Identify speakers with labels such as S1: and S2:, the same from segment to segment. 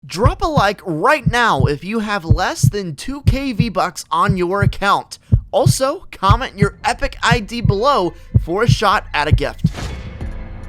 S1: Drop a like right now if you have less than 2k V-Bucks on your account. Also, comment your epic ID below for a shot at a gift.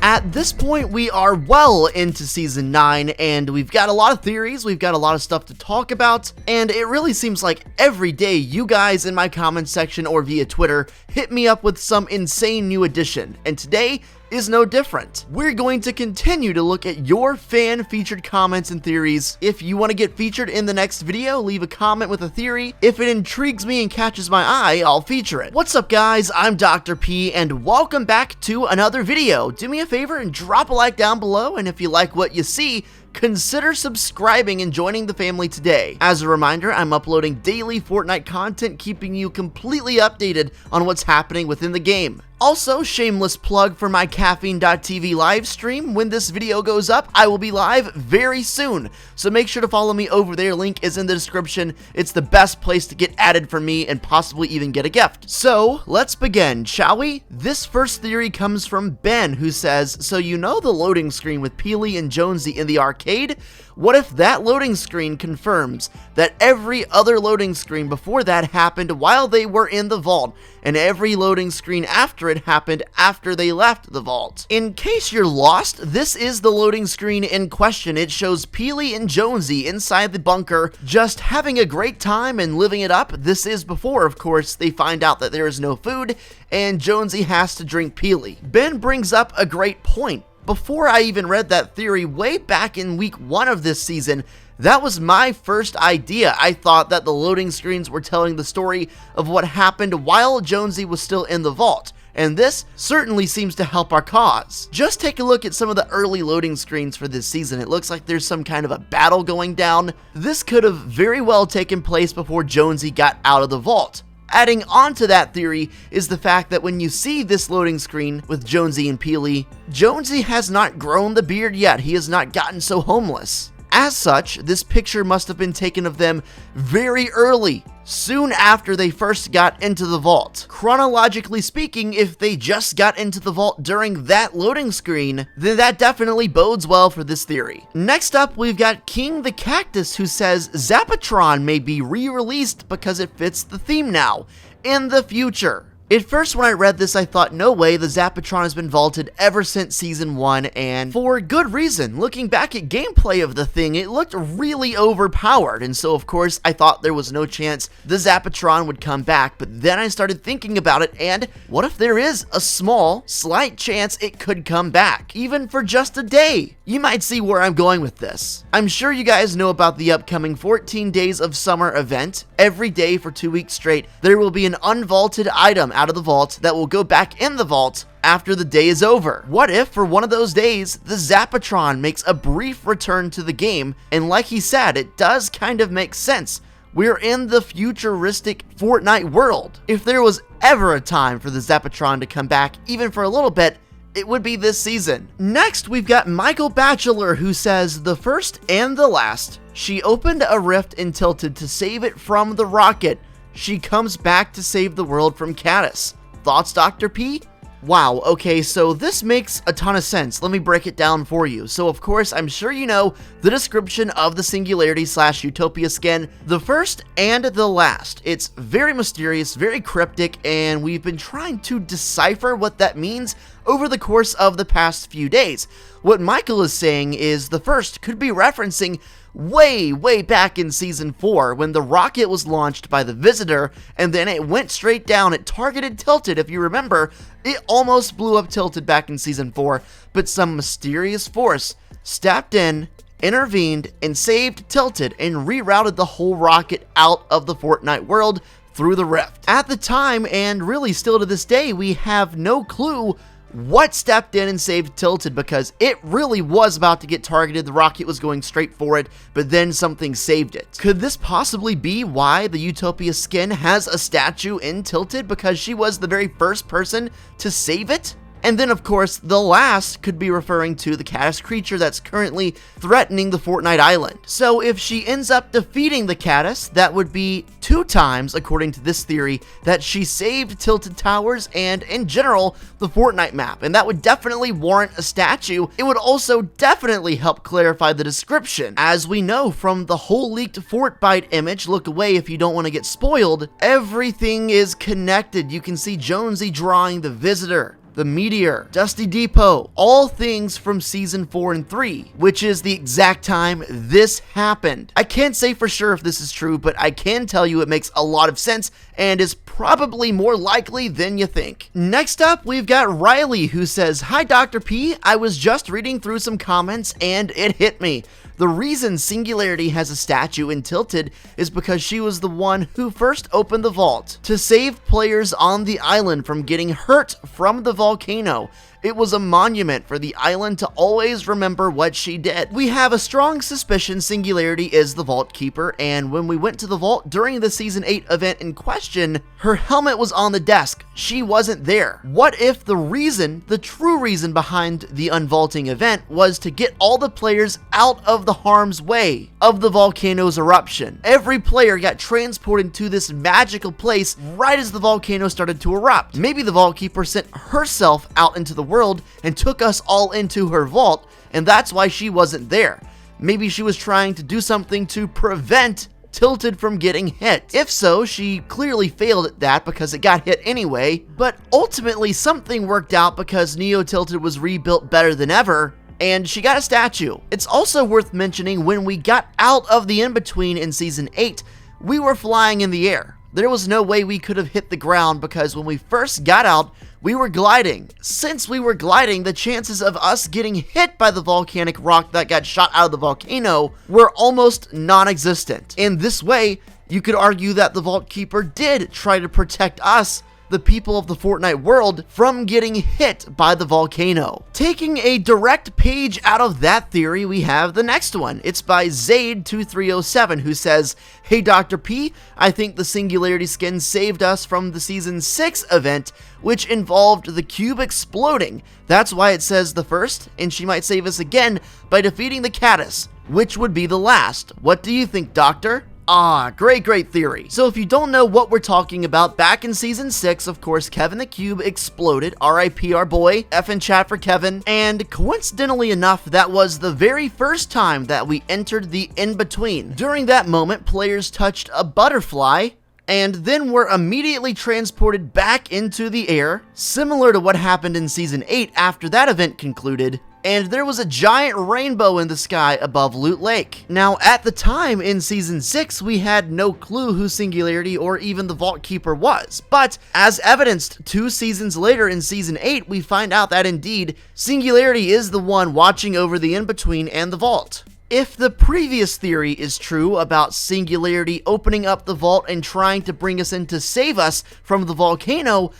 S1: At this point, we are well into Season 9, and we've got a lot of theories, we've got a lot of stuff to talk about, and it really seems like every day you guys in my comments section or via Twitter hit me up with some insane new addition, and today is no different. We're going to continue to look at your fan-featured comments and theories. If you want to get featured in the next video, leave a comment with a theory. If it intrigues me and catches my eye, I'll feature it. What's up, guys? I'm Dr. P, and welcome back to another video. Do me a favor and drop a like down below, and if you like what you see, consider subscribing and joining the family today. As a reminder, I'm uploading daily Fortnite content, keeping you completely updated on what's happening within the game. Also, shameless plug for my Caffeine.tv live stream. When this video goes up, I will be live very soon, so make sure to follow me over there. Link is in the description. It's the best place to get added for me and possibly even get a gift. So, let's begin, shall we? This first theory comes from Ben, who says, so you know the loading screen with Peely and Jonesy in the arcade? What if that loading screen confirms that every other loading screen before that happened while they were in the vault, and every loading screen after it happened after they left the vault? In case you're lost, this is the loading screen in question. It shows Peely and Jonesy inside the bunker, just having a great time and living it up. This is before, of course, they find out that there is no food, and Jonesy has to drink Peely. Ben brings up a great point. Before I even read that theory way back in week 1 of this season, that was my first idea. I thought that the loading screens were telling the story of what happened while Jonesy was still in the vault, and this certainly seems to help our cause. Just take a look at some of the early loading screens for this season. It looks like there's some kind of a battle going down. This could have very well taken place before Jonesy got out of the vault. Adding on to that theory is the fact that when you see this loading screen with Jonesy and Peely, Jonesy has not grown the beard yet. He has not gotten so homeless. As such, this picture must have been taken of them very early, soon after they first got into the vault. Chronologically speaking, if they just got into the vault during that loading screen, then that definitely bodes well for this theory. Next up, we've got King the Cactus, who says Zapatron may be re-released because it fits the theme now, in the future. At first, when I read this, I thought, no way, the Zapatron has been vaulted ever since Season 1, and for good reason. Looking back at gameplay of the thing, it looked really overpowered, and so of course, I thought there was no chance the Zapatron would come back, but then I started thinking about it, and what if there is a small, slight chance it could come back, even for just a day? You might see where I'm going with this. I'm sure you guys know about the upcoming 14 Days of Summer event. Every day for 2 weeks straight, there will be an unvaulted item out of the vault that will go back in the vault after the day is over. What if, for one of those days, the Zapatron makes a brief return to the game, and like he said, it does kind of make sense. We're in the futuristic Fortnite world. If there was ever a time for the Zapatron to come back, even for a little bit, it would be this season. Next, we've got Michael Batchelor, who says, the first and the last. She opened a rift and tilted to save it from the rocket. She comes back to save the world from Caddis. Thoughts, Dr. P? Wow, okay, so this makes a ton of sense. Let me break it down for you. So, of course, I'm sure you know the description of the Singularity / Utopia skin, the first and the last. It's very mysterious, very cryptic, and we've been trying to decipher what that means over the course of the past few days. What Michael is saying is the first could be referencing way back in Season 4 when the rocket was launched by the Visitor and then it went straight down. It targeted Tilted. If you remember, it almost blew up Tilted back in Season 4, but some mysterious force stepped in, intervened, and saved Tilted and rerouted the whole rocket out of the Fortnite world through the rift. At the time, and really still to this day, we have no clue what stepped in and saved Tilted, because it really was about to get targeted. The rocket was going straight for it, but then something saved it. Could this possibly be why the Utopia skin has a statue in Tilted, because she was the very first person to save it? And then, of course, the last could be referring to the caddis creature that's currently threatening the Fortnite island. So if she ends up defeating the caddis, that would be 2 times, according to this theory, that she saved Tilted Towers and, in general, the Fortnite map. And that would definitely warrant a statue. It would also definitely help clarify the description. As we know from the whole leaked Fortbyte image, look away if you don't want to get spoiled, everything is connected. You can see Jonesy drawing the visitor, the meteor, Dusty Depot, all things from season 4 and 3, which is the exact time this happened. I can't say for sure if this is true, but I can tell you it makes a lot of sense and is probably more likely than you think. Next up, we've got Riley, who says, "Hi Dr. P, I was just reading through some comments and it hit me. The reason Singularity has a statue in Tilted is because she was the one who first opened the vault to save players on the island from getting hurt from the volcano. It was a monument for the island to always remember what she did. We have a strong suspicion Singularity is the Vault Keeper, and when we went to the vault during the Season 8 event in question, her helmet was on the desk. She wasn't there. What if the true reason behind the unvaulting event was to get all the players out of the harm's way of the volcano's eruption? Every player got transported to this magical place right as the volcano started to erupt. Maybe the Vault Keeper sent herself out into the world and took us all into her vault, and that's why she wasn't there. Maybe she was trying to do something to prevent Tilted from getting hit. If so, she clearly failed at that because it got hit anyway, but ultimately something worked out because Neo Tilted was rebuilt better than ever, and she got a statue. It's also worth mentioning when we got out of the in-between in Season 8, we were flying in the air. There was no way we could have hit the ground because when we first got out, we were gliding. Since we were gliding, the chances of us getting hit by the volcanic rock that got shot out of the volcano were almost non-existent. In this way, you could argue that the Vault Keeper did try to protect us, the people of the Fortnite world, from getting hit by the volcano. Taking a direct page out of that theory, we have the next one. It's by Zaid2307, who says, "Hey Dr. P, I think the Singularity skin saved us from the Season 6 event, which involved the cube exploding. That's why it says the first, and she might save us again by defeating the caddis, which would be the last. What do you think, Doctor?" Ah, great theory. So if you don't know what we're talking about, back in Season 6, of course, Kevin the Cube exploded, RIP our boy, F in chat for Kevin, and coincidentally enough, that was the very first time that we entered the in-between. During that moment, players touched a butterfly, and then were immediately transported back into the air, similar to what happened in Season 8 after that event concluded, and there was a giant rainbow in the sky above Loot Lake. Now, at the time in Season 6, we had no clue who Singularity or even the Vault Keeper was, but as evidenced 2 seasons later in Season 8, we find out that indeed, Singularity is the one watching over the in-between and the vault. If the previous theory is true about Singularity opening up the vault and trying to bring us in to save us from the volcano,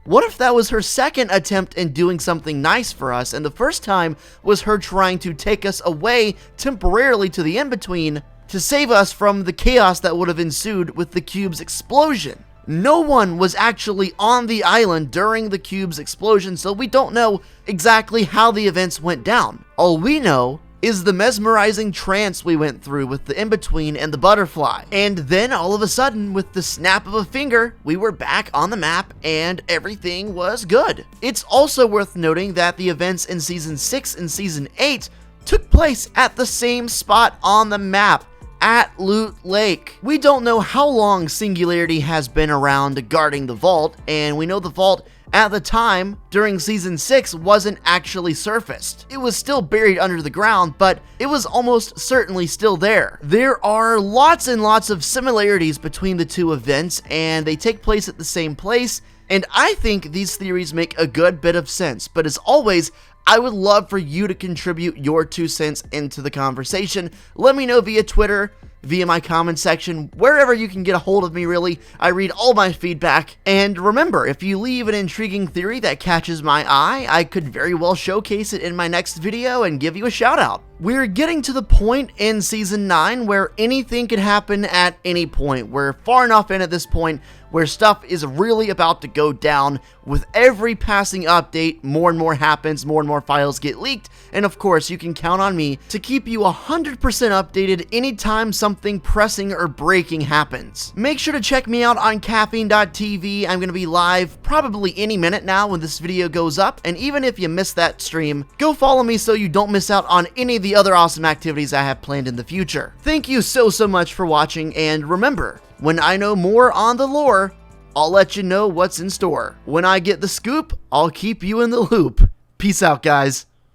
S1: what if that was her second attempt in doing something nice for us, and the first time was her trying to take us away temporarily to the in-between to save us from the chaos that would have ensued with the cube's explosion? No one was actually on the island during the cube's explosion, so we don't know exactly how the events went down. All we know is the mesmerizing trance we went through with the in-between and the butterfly. And then all of a sudden, with the snap of a finger, we were back on the map and everything was good. It's also worth noting that the events in Season 6 and Season 8 took place at the same spot on the map, at Loot Lake. We don't know how long Singularity has been around guarding the vault, and we know the vault at the time, during Season 6, wasn't actually surfaced. It was still buried under the ground, but it was almost certainly still there. There are lots and lots of similarities between the 2 events, and they take place at the same place, and I think these theories make a good bit of sense. But as always, I would love for you to contribute your 2 cents into the conversation. Let me know via Twitter, via my comment section, wherever you can get a hold of me, really. I read all my feedback. And remember, if you leave an intriguing theory that catches my eye, I could very well showcase it in my next video and give you a shout out. We're getting to the point in Season 9 where anything can happen at any point. We're far enough in at this point where stuff is really about to go down. With every passing update, more and more happens, more and more files get leaked, and of course, you can count on me to keep you 100% updated anytime something pressing or breaking happens. Make sure to check me out on caffeine.tv. I'm going to be live probably any minute now when this video goes up, and even if you missed that stream, go follow me so you don't miss out on any of the other awesome activities I have planned in the future. Thank you so much for watching, and remember, when I know more on the lore, I'll let you know what's in store. When I get the scoop, I'll keep you in the loop. Peace out, guys.